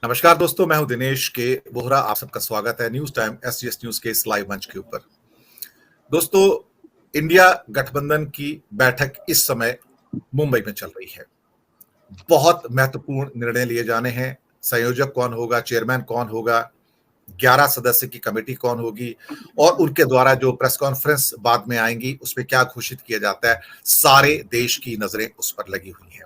नमस्कार दोस्तों, मैं हूं दिनेश के बोहरा। आप सबका स्वागत है न्यूज टाइम एसजीएस न्यूज के इस लाइव मंच के ऊपर। दोस्तों, इंडिया गठबंधन की बैठक इस समय मुंबई में चल रही है। बहुत महत्वपूर्ण निर्णय लिए जाने हैं। संयोजक कौन होगा, चेयरमैन कौन होगा, 11 सदस्य की कमेटी कौन होगी और उनके द्वारा जो प्रेस कॉन्फ्रेंस बाद में आएंगी उसमें क्या घोषित किया जाता है, सारे देश की नजरें उस पर लगी हुई हैं।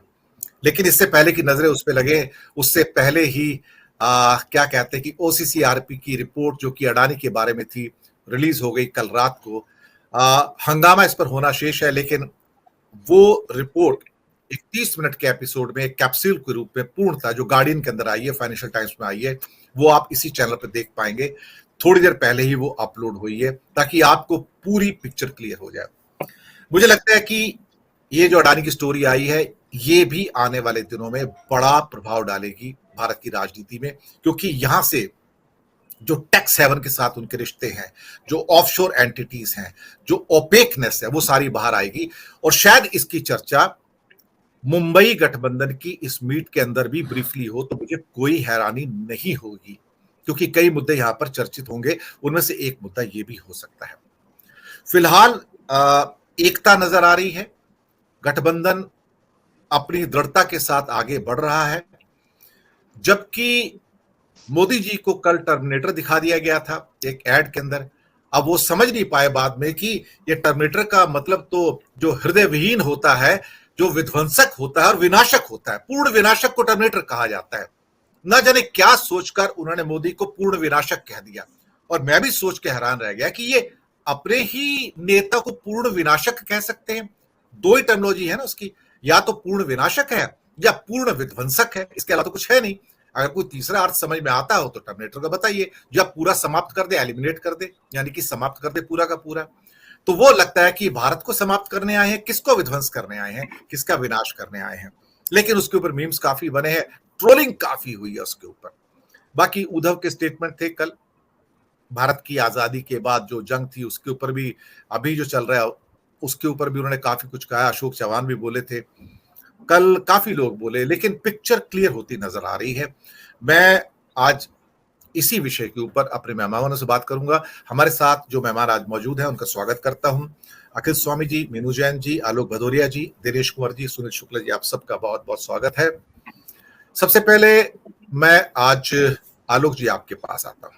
लेकिन इससे पहले की नजरें उस पर लगे, उससे पहले ही क्या कहते हैं कि ओसीसीआरपी की रिपोर्ट जो कि अडानी के बारे में थी, रिलीज हो गई कल रात को। हंगामा इस पर होना शेष है, लेकिन वो रिपोर्ट 31 मिनट के एपिसोड में एक कैप्सूल के रूप में पूर्णतः जो गार्डियन के अंदर आई है, फाइनेंशियल टाइम्स में आई है, वो आप इसी चैनल पर देख पाएंगे। थोड़ी देर पहले ही वो अपलोड हुई है ताकि आपको पूरी पिक्चर क्लियर हो जाए। मुझे लगता है कि ये जो अडानी की स्टोरी आई है, ये भी आने वाले दिनों में बड़ा प्रभाव डालेगी भारत की राजनीति में, क्योंकि यहां से जो टैक्स हेवन के साथ उनके रिश्ते हैं, जो ऑफशोर एंटिटीज हैं, जो ओपेकनेस है, वो सारी बाहर आएगी। और शायद इसकी चर्चा मुंबई गठबंधन की इस मीट के अंदर भी ब्रीफली हो तो मुझे कोई हैरानी नहीं होगी, क्योंकि कई मुद्दे यहां पर चर्चित होंगे। उनमें से एक मुद्दा ये भी हो सकता है। फिलहाल एकता नजर आ रही है, गठबंधन अपनी दृढ़ता के साथ आगे बढ़ रहा है। जबकि मोदी जी को कल टर्मिनेटर दिखा दिया गया था एक एड के अंदर। अब वो समझ नहीं पाए बाद में कि ये टर्मिनेटर का मतलब तो जो हृदय विहीन होता है, जो विध्वंसक होता है और विनाशक होता है, पूर्ण विनाशक को टर्मिनेटर कहा जाता है। न जाने क्या सोचकर उन्होंने मोदी को पूर्ण विनाशक कह दिया। और मैं भी सोच के हैरान रह गया कि ये अपने ही नेता को पूर्ण विनाशक कह सकते हैं। दो ही टर्मिनोलॉजी है ना उसकी, या तो पूर्ण विनाशक है या पूर्ण विध्वंसक है, इसके अलावा तो कुछ है नहीं। अगर कोई तीसरा अर्थ समझ में आता हो तो टर्मिनेटर का बताइए, या पूरा समाप्त कर दे, एलिमिनेट कर दे, यानी कि समाप्त कर दे पूरा का पूरा। तो वो लगता है कि भारत को समाप्त करने आए हैं, किसको विध्वंस करने आए हैं, किसका विनाश करने आए हैं। लेकिन उसके ऊपर मीम्स काफी बने हैं, ट्रोलिंग काफी हुई है उसके ऊपर। बाकी उद्धव के स्टेटमेंट थे कल, भारत की आजादी के बाद जो जंग थी उसके ऊपर भी, अभी जो चल रहा है उसके ऊपर भी उन्होंने काफी कुछ कहा। अशोक चौहान भी बोले थे कल, काफी लोग बोले, लेकिन पिक्चर क्लियर होती नजर आ रही है। मैं आज इसी विषय के ऊपर अपने मेहमानों से बात करूंगा। हमारे साथ जो मेहमान आज मौजूद हैं उनका स्वागत करता हूं। अखिल स्वामी जी, मीनू जैन जी, आलोक भदौरिया जी, दिनेश कुंवर जी, सुनील शुक्ला जी, आप सबका बहुत बहुत स्वागत है। सबसे पहले मैं आज आलोक जी आपके पास आता हूं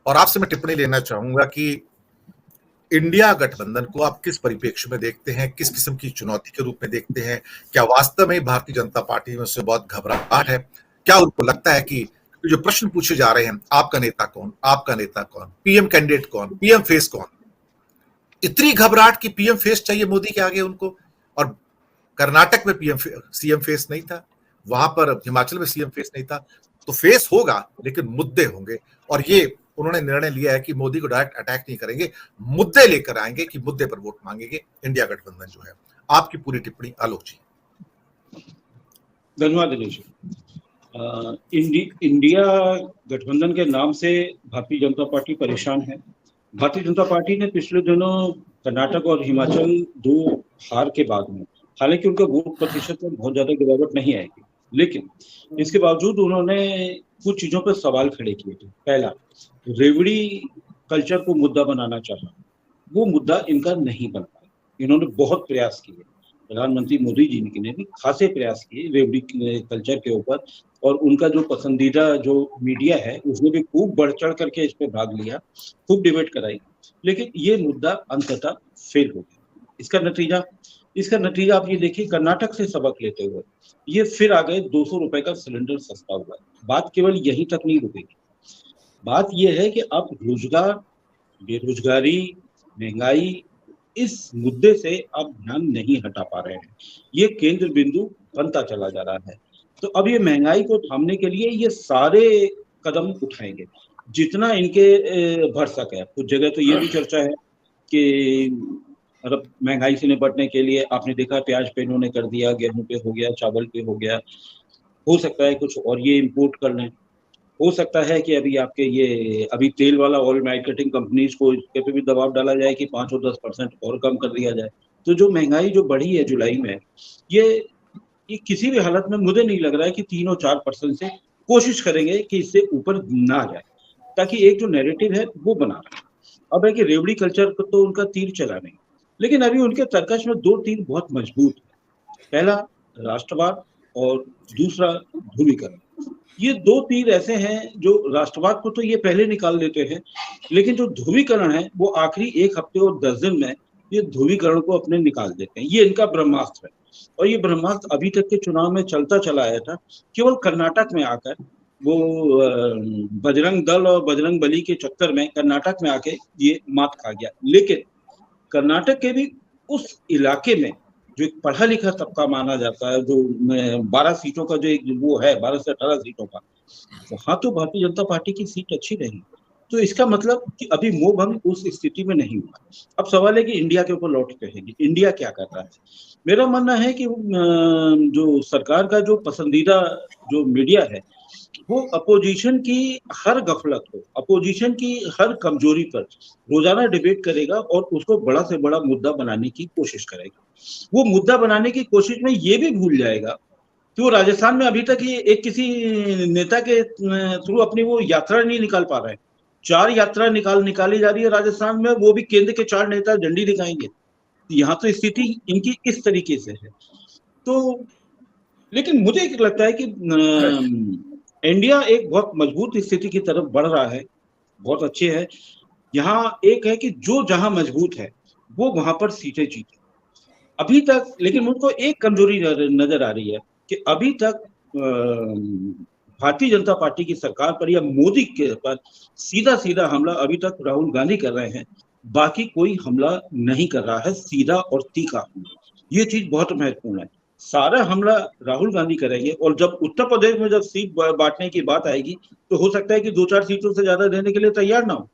और आपसे मैं टिप्पणी लेना चाहूंगा कि इंडिया गठबंधन को आप किस परिप्रेक्ष्य में देखते हैं, किस किस्म की चुनौती के रूप में देखते हैं? क्या वास्तव में भारतीय जनता पार्टी में उससे बहुत घबराहट है? क्या उनको लगता है कि जो प्रश्न पूछे जा रहे हैं, आपका नेता कौन, आपका नेता कौन, पीएम कैंडिडेट कौन, पीएम फेस कौन, इतनी घबराहट कि पीएम फेस चाहिए मोदी के आगे उनको? और कर्नाटक में पीएम सीएम फेस नहीं था, वहां पर हिमाचल में सीएम फेस नहीं था। तो फेस होगा लेकिन मुद्दे होंगे। और ये उन्होंने निर्णय लिया है कि मोदी को डायरेक्ट अटैक नहीं करेंगे, मुद्दे लेकर आएंगे कि मुद्दे पर वोट मांगेंगे इंडिया गठबंधन जो है। आपकी पूरी टिप्पणी आलोक जी। धन्यवाद दिनेश। इंडिया गठबंधन के नाम से भारतीय जनता पार्टी परेशान है। भारतीय जनता पार्टी ने पिछले दिनों कर्नाटक और हिमाचल दो हार के बाद में, हालांकि उनका वोट प्रतिशत में बहुत ज्यादा गिरावट नहीं आएगी, लेकिन इसके बावजूद उन्होंने कुछ चीजों पर सवाल खड़े किए थे। पहला, रेवड़ी कल्चर को मुद्दा बनाना चाहा, वो मुद्दा इनका नहीं बन पाया। इन्होंने बहुत प्रयास किए, प्रधानमंत्री मोदी जी ने भी खासे प्रयास किए रेवड़ी कल्चर के ऊपर, और उनका जो पसंदीदा जो मीडिया है उसने भी खूब बढ़ चढ़ करके इस पर भाग लिया, खूब डिबेट कराई, लेकिन ये मुद्दा अंततः फेल हो गया। इसका नतीजा आप ये देखिए, कर्नाटक से सबक लेते हुए ये फिर आ गए 200 रुपए का सिलेंडर सस्ता हुआ है। बात केवल यहीं तक नहीं रुकेगी, बात यह है कि अब रोजगार, बेरोजगारी, महंगाई, इस मुद्दे से आप ध्यान नहीं हटा पा रहे हैं। ये केंद्र बिंदु बनता चला जा रहा है। तो अब ये महंगाई को थामने के लिए ये सारे कदम उठाएंगे जितना इनके भरसक है। कुछ जगह तो ये भी चर्चा है कि मतलब महंगाई से निपटने के लिए आपने देखा प्याज पे इन्होंने कर दिया, गेहूं पे हो गया, चावल पे हो गया, हो सकता है कुछ और ये इम्पोर्ट कर लें, हो सकता है कि अभी आपके ये अभी तेल वाला ऑयल मार्केटिंग कंपनीज को इसके पे भी दबाव डाला जाए कि 5 और 10% और कम कर दिया जाए। तो जो महंगाई जो बढ़ी है जुलाई में, ये किसी भी हालत में मुझे नहीं लग रहा है कि 3 और 4% से कोशिश करेंगे कि इससे ऊपर ना जाए, ताकि एक जो नैरेटिव है वो बना रहे। अब है कि रेवड़ी कल्चर को तो उनका तीर चला नहीं, लेकिन अभी उनके तर्कश में दो तीर बहुत मजबूत है। पहला राष्ट्रवाद और दूसरा ध्रुवीकरण। ये दो तीर ऐसे हैं जो राष्ट्रवाद को तो ये पहले निकाल लेते हैं, लेकिन जो ध्रुवीकरण है वो आखिरी 1 हफ्ते और 10 दिन में ये ध्रुवीकरण को अपने निकाल देते हैं। ये इनका ब्रह्मास्त्र है, और ये ब्रह्मास्त्र अभी तक के चुनाव में चलता चला आया था। केवल कर्नाटक में आकर वो बजरंग दल और बजरंग बली के चक्कर में कर्नाटक में आके ये मात खा गया। लेकिन कर्नाटक के भी उस इलाके में जो एक पढ़ा लिखा तबका माना जाता है, जो 12 सीटों का जो एक वो है, 12 से 18 सीटों का, वहां तो भारतीय जनता पार्टी की सीट अच्छी रही। तो इसका मतलब कि अभी मोह भंग उस स्थिति में नहीं हुआ। अब सवाल है कि इंडिया के ऊपर लौट के रहेगी, इंडिया क्या कर रहा है। मेरा मानना है कि जो सरकार का जो पसंदीदा जो मीडिया है, वो अपोजिशन की हर गफलत को, अपोजिशन की हर कमजोरी पर रोजाना डिबेट करेगा और उसको बड़ा से बड़ा मुद्दा बनाने की कोशिश करेगा। वो मुद्दा बनाने की कोशिश में ये भी भूल जाएगा कि वो राजस्थान में अभी तक ये एक किसी नेता के थ्रू अपनी वो यात्रा नहीं निकाल पा रहे हैं। 4 यात्रा निकाली जा रही है राजस्थान में, वो भी केंद्र के 4 नेता झंडी दिखाएंगे। यहाँ तो स्थिति इनकी इस तरीके से है। तो लेकिन मुझे लगता है कि इंडिया एक बहुत मजबूत स्थिति की तरफ बढ़ रहा है, बहुत अच्छे है। यहाँ एक है कि जो जहां मजबूत है वो वहां पर सीटें जीते अभी तक। लेकिन मुझको एक कमजोरी नजर आ रही है कि अभी तक भारतीय जनता पार्टी की सरकार पर या मोदी के पर सीधा सीधा हमला अभी तक राहुल गांधी कर रहे हैं, बाकी कोई हमला नहीं कर रहा है, सीधा और तीखा। ये चीज बहुत महत्वपूर्ण है। सारा हमला राहुल गांधी करेंगे, और जब उत्तर प्रदेश में जब सीट बांटने की बात आएगी तो हो सकता है कि 2-4 सीटों से ज्यादा देने के लिए तैयार ना हो।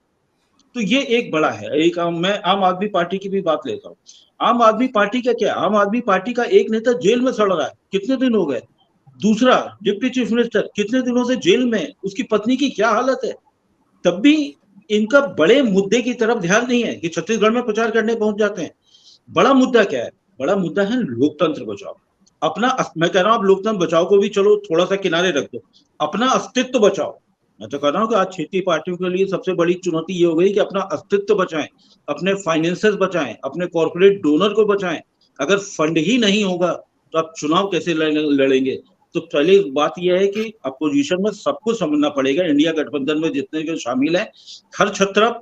तो ये एक बड़ा है। एक मैं आम आदमी पार्टी की भी बात लेता हूँ। आम आदमी पार्टी का क्या, आम आदमी पार्टी का एक नेता जेल में सड़ रहा है, कितने दिन हो गए। दूसरा डिप्टी चीफ मिनिस्टर कितने दिनों से जेल में, उसकी पत्नी की क्या हालत है। तब भी इनका बड़े मुद्दे की तरफ ध्यान नहीं है कि छत्तीसगढ़ में प्रचार करने पहुंच जाते हैं। बड़ा मुद्दा क्या है, बड़ा मुद्दा है लोकतंत्र बचाओ। अपना, मैं कह रहा हूं आप लोकतंत्र बचाओ को भी चलो थोड़ा सा किनारे रख दो, अपना अस्तित्व बचाओ। मैं तो कह रहा हूं कि आज क्षेत्रीय पार्टियों के लिए सबसे बड़ी चुनौती ये हो गई कि अपना अस्तित्व बचाएं, अपने फाइनेंसर्स बचाएं, अपने कॉर्पोरेट डोनर को बचाएं। अगर फंड ही नहीं होगा तो आप चुनाव कैसे लड़ेंगे। तो पहली बात यह है कि अपोजिशन में सबको समझना पड़ेगा, इंडिया गठबंधन में जितने भी शामिल हैं, हर छत्र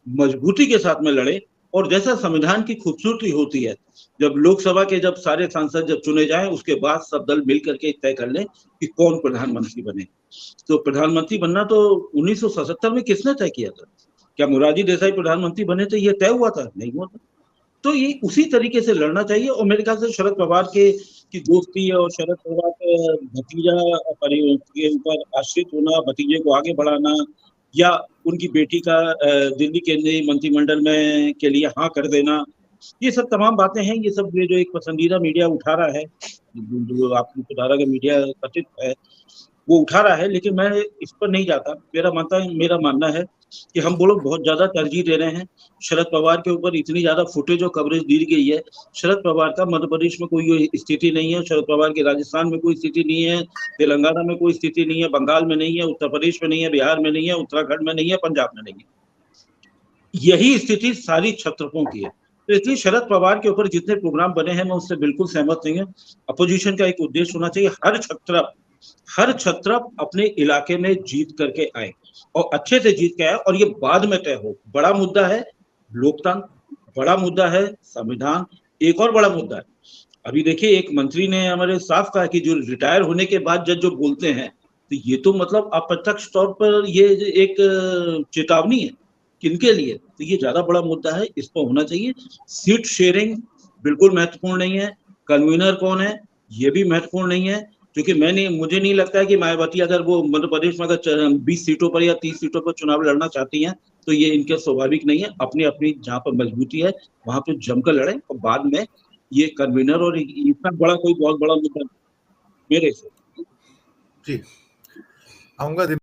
मजबूती के साथ में लड़े। और जैसा संविधान की खूबसूरती होती है, जब लोकसभा के जब सारे सांसद जब चुने जाएं, उसके बाद सब दल मिल करके तय कर लें कि कौन प्रधानमंत्री बने। तो प्रधानमंत्री बनना तो 1977 में किसने तय किया था? क्या मोरारजी देसाई प्रधानमंत्री बने थे? ये तय हुआ था? नहीं हुआ था। तो ये उसी तरीके से लड़ना चाहिए। और मेरे ख्याल से शरद पवार के की दोस्ती है, और शरद पवार के भतीजा के ऊपर आश्रित होना, भतीजे को आगे बढ़ाना, या उनकी बेटी का दिल्ली केंद्रीय मंत्रिमंडल में के लिए हाँ कर देना, ये सब तमाम बातें हैं। ये सब जो एक पसंदीदा मीडिया उठा रहा है, जो आपको बता रहा है मीडिया कथित है, वो उठा रहा है। लेकिन मैं इस पर नहीं जाता। मेरा मानना है कि हम लोग बहुत ज्यादा तरजीह दे रहे हैं शरद पवार के ऊपर। इतनी ज्यादा फुटेज और कवरेज दी गई है। शरद पवार का मध्य प्रदेश में कोई स्थिति नहीं है, शरद पवार की राजस्थान में कोई स्थिति नहीं है, तेलंगाना में कोई स्थिति नहीं है, बंगाल में नहीं है, उत्तर प्रदेश में नहीं है, बिहार में नहीं है, उत्तराखंड में नहीं है, पंजाब में नहीं है। यही स्थिति सारी छत्रपों की है। तो इसलिए शरद पवार के ऊपर जितने प्रोग्राम बने हैं, मैं उससे बिल्कुल सहमत नहीं हूँ। अपोजिशन का एक उद्देश्य होना चाहिए, हर छत्र अपने इलाके में जीत करके आए, और अच्छे से जीत के आए, और ये बाद में तय हो। बड़ा मुद्दा है लोकतंत्र, बड़ा मुद्दा है संविधान। एक और बड़ा मुद्दा है, अभी देखिए एक मंत्री ने हमारे साफ कहा कि जो रिटायर होने के बाद जज जो बोलते हैं, तो ये तो मतलब अप्रत्यक्ष तौर पर ये एक चेतावनी है किनके लिए। तो ये ज्यादा बड़ा मुद्दा है, इस पर होना चाहिए। सीट शेयरिंग बिल्कुल महत्वपूर्ण नहीं है, कन्वीनर कौन है ये भी महत्वपूर्ण नहीं है। क्योंकि मुझे नहीं लगता है कि मायावती अगर वो मध्य प्रदेश में अगर 20 सीटों पर या 30 सीटों पर चुनाव लड़ना चाहती हैं, तो ये इनके स्वाभाविक नहीं है। अपनी अपनी जहां पर मजबूती है वहां पर जमकर लड़े, और बाद में ये कन्वीनर और इतना बड़ा कोई बहुत बड़ा मुद्दा मेरे से। जी आऊंगा।